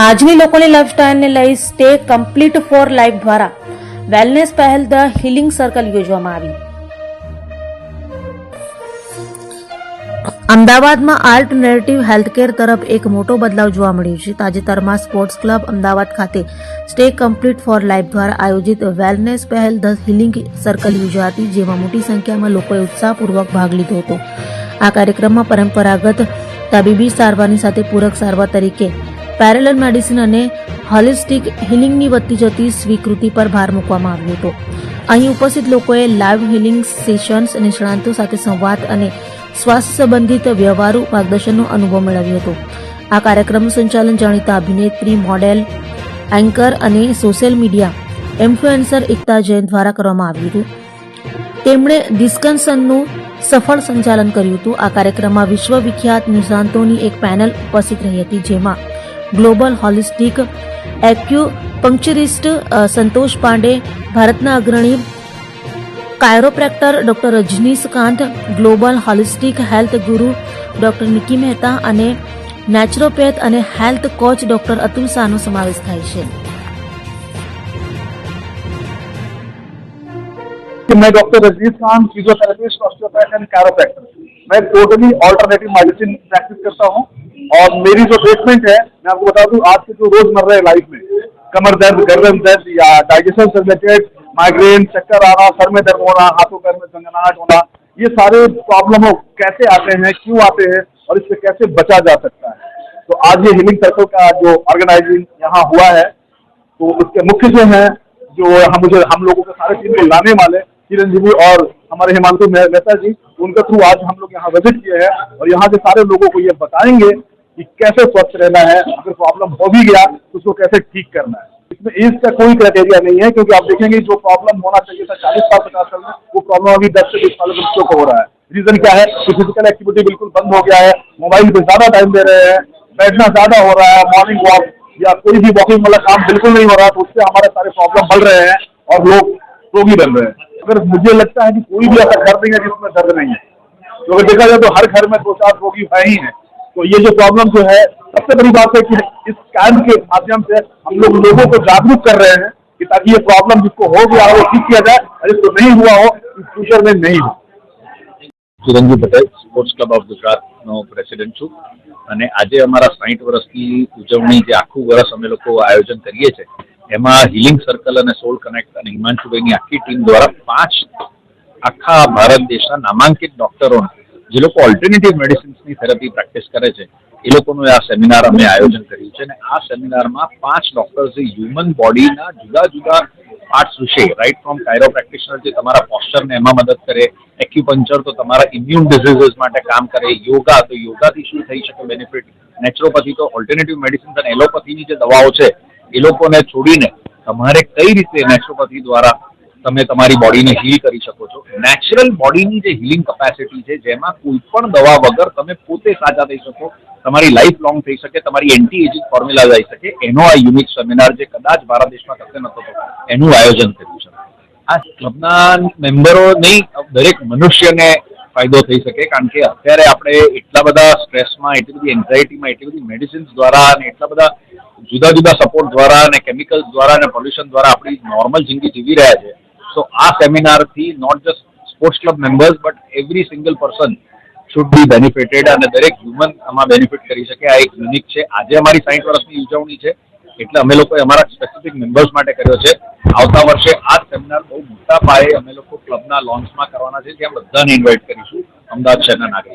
આજની લોકોની લાઈફસ્ટાઈલને લઈ સ્ટે કમ્પ્લીટ ફોર લાઈફ દ્વારા વેલનેસ પહેલ ધ હીલિંગ સર્કલ યોજવામાં આવી। અમદાવાદમાં આલ્ટરનેટિવ હેલ્થકેર તરફ એક મોટો બદલાવ જોવા મળ્યો છે। તાજેતરમાં સ્પોર્ટ્સ ક્લબ અમદાવાદ ખાતે સ્ટે કમ્પ્લીટ ફોર લાઈફ દ્વારા આયોજિત વેલનેસ પહેલ ધ હીલિંગ સર્કલ યોજાઈ હતી, જેમાં મોટી સંખ્યામાં લોકોએ ઉત્સાહપૂર્વક ભાગ લીધો હતો। આ કાર્યક્રમમાં પરંપરાગત તબીબી સારવારની સાથે પૂરક સારવાર તરીકે પેરેલલ મેડિસિન અને હોલિસ્ટિક હિલિંગની વધતી જતી સ્વીકૃતિ પર ભાર મૂકવામાં આવ્યો હતો। અહીં ઉપસ્થિત લોકોએ લાઈવ હિલિંગ સેશન્સ, નિષ્ણાતો સાથે સંવાદ અને સ્વાસ્થ્ય સંબંધિત વ્યવહારુ માર્ગદર્શનનો અનુભવ મેળવ્યો હતો। આ કાર્યક્રમનું સંચાલન જાણીતા અભિનેત્રી, મોડેલ, એન્કર અને સોશિયલ મીડિયા ઇન્ફ્લુએન્સર એકતા જૈન દ્વારા કરવામાં આવ્યું હતું। તેમણે ડિસ્કશનનું સફળ સંચાલન કર્યું હતું। આ કાર્યક્રમમાં વિશ્વવિખ્યાત નિષ્ણાતોની એક પેનલ ઉપસ્થિત રહી હતી, જેમાં global holistic acupuncturist Santosh Pandey, ભારતના અગ્રણી chiropractor doctor Rajnikant, global holistic health guru doctor Niki Mehta અને નેચરોપેથ અને હેલ્થ કોચ ડોક્ટર અતુલ શાહનો સમાવેશ થાય છે। मैं doctor Rajnikant, physiotherapist, osteopath and chiropractor. मैं टोटली ऑल्टरनेटिव मेडिसिन प्रैक्टिस करता हूँ और मेरी जो ट्रीटमेंट है, मैं आपको बता दूं, आज के जो रोजमर्रा लाइफ में कमर दर्द, गर्दन दर्द या डाइजेशन से रिलेटेड माइग्रेन, चक्कर आना, सर में दर्द होना, हाथों पैर में झंझनाहट होना, ये सारे प्रॉब्लम कैसे आते हैं, क्यों आते हैं और इससे कैसे बचा जा सकता है। तो आज ये हीलिंग सर्कल का जो ऑर्गेनाइजिंग यहाँ हुआ है, तो उसके मुख्य जो है, जो हम लोगों के सारे टीम को लाने वाले चिरंजीवी और हमारे हिमांशु मेहता जी, उनके थ्रू आज हम लोग यहाँ विजिट किए हैं और यहाँ के सारे लोगों को ये बताएंगे कि कैसे स्वस्थ रहना है, अगर प्रॉब्लम हो भी गया तो उसको कैसे ठीक करना है। इसमें एज का कोई क्राइटेरिया नहीं है, क्योंकि आप देखेंगे जो प्रॉब्लम होना चाहिए था 40 साल 50 साल में, वो प्रॉब्लम अभी 10 से 20 साल के बच्चों को हो रहा है। रीजन क्या है कि फिजिकल एक्टिविटी बिल्कुल बंद हो गया है, मोबाइल पे ज्यादा टाइम दे रहे हैं, बैठना ज्यादा हो रहा है, मॉर्निंग वॉक या कोई भी वॉकिंग वाला काम बिल्कुल नहीं हो रहा, तो उससे हमारे सारे प्रॉब्लम बढ़ रहे हैं और लोग रोगी बन रहे हैं। अगर मुझे लगता है कि कोई भी ऐसा घर नहीं है जिसमें दर्द नहीं है, तो अगर देखा जाए तो हर घर में 2-4 रोगी है ही है। तो ये जो प्रॉब्लम जो है, सबसे बड़ी बात है कि इस कैंप के माध्यम से हम लोग लोगों को जागरूक कर रहे हैं कि ताकि ये प्रॉब्लम जिसको हो गया हो ठीक किया जाए और जिसको नहीं हुआ हो फ्यूचर में नहीं हो। Chiranjeev Patel, sports club of गुजरातનો પ્રેસિડેન્ટ છું અને આજે અમારા 60 વર્ષની ઉજવણી જે આખું વર્ષ અમે લોકો આયોજન કરીએ છીએ, એમાં હીલિંગ સર્કલ અને સોલ કનેક્ટ અને હિમાંશુભાઈની આખી ટીમ દ્વારા 5 આખા ભારત દેશના નામાંકિત ડોક્ટરોને, જે લોકો ઓલ્ટરનેટિવ મેડિસિન્સની થેરપી પ્રેક્ટિસ કરે છે, એ લોકોનું આ સેમિનાર અમે આયોજન કર્યું છે। અને આ સેમિનારમાં 5 ડોક્ટર્સે હ્યુમન બોડીના જુદા જુદા પાર્ટ્સ વિશે, રાइट फ्रॉम કાયરોપ્રેક્ટિશનર જે તમારા પોસ્ચરને એમાં મદદ કરે, એક્યુપંચર તો તમારા ઇમ્યુન ડિઝીઝીસ માટે કામ કરે, યોગા તો યોગાથી શું થઈ શકે બેનિફિટ, નેચરોપેથી તો ઓલ્ટરનેટિવ મેડિસિન્સ અને એલોપેથીની જે દવાઓ છે એ લોકોને છોડીને તમારે કઈ રીતે નેચરોપેથી દ્વારા તમે તમારી બોડીને હીલ કરી શકો છો। નેચરલ બોડીની જે હીલિંગ કેપેસિટી છે, જેમાં કોઈ પણ દવા વગર તમે પોતે સાજા થઈ શકો, તમારી લાઈફ લોંગ થઈ શકે, તમારી એન્ટી એજિંગ ફોર્મ્યુલા જઈ શકે, એનો આ યુનિક સેમિનાર જે કદાચ ભારત દેશમાં કશે નતો એનું આયોજન કર્યું છે। આ ક્લબના મેમ્બરો નહીં, દરેક મનુષ્યને ફાયદો થઈ શકે, કારણ કે અત્યારે આપણે એટલા બધા સ્ટ્રેસમાં, એટલી બધી એન્ઝાયટીમાં, એટલી બધી મેડિસિન્સ દ્વારા અને એટલા બધા જુદા જુદા સપોર્ટ દ્વારા અને કેમિકલ્સ દ્વારા અને પોલ્યુશન દ્વારા આપણી નોર્મલ જિંદગી જીવી રહ્યા છે। તો આ સેમિનારથી not just sports club members but every single person should be benefited અને દરેક હ્યુમન આમાં બેનિફિટ કરી શકે। આ એક યુનિક છે। આજે અમારી 60 વર્ષની ઉજવણી છે, એટલે અમે લોકોએ અમારા સ્પેસિફિક મેમ્બર્સ માટે કર્યો છે। આવતા વર્ષે આ સેમિનાર બહુ મોટા પાયે અમે લોકો ક્લબના લોન્ચમાં કરવાના છે, જ્યાં બધાને ઇન્વાઇટ કરીશું, અમદાવાદ શહેરના નાગરિક।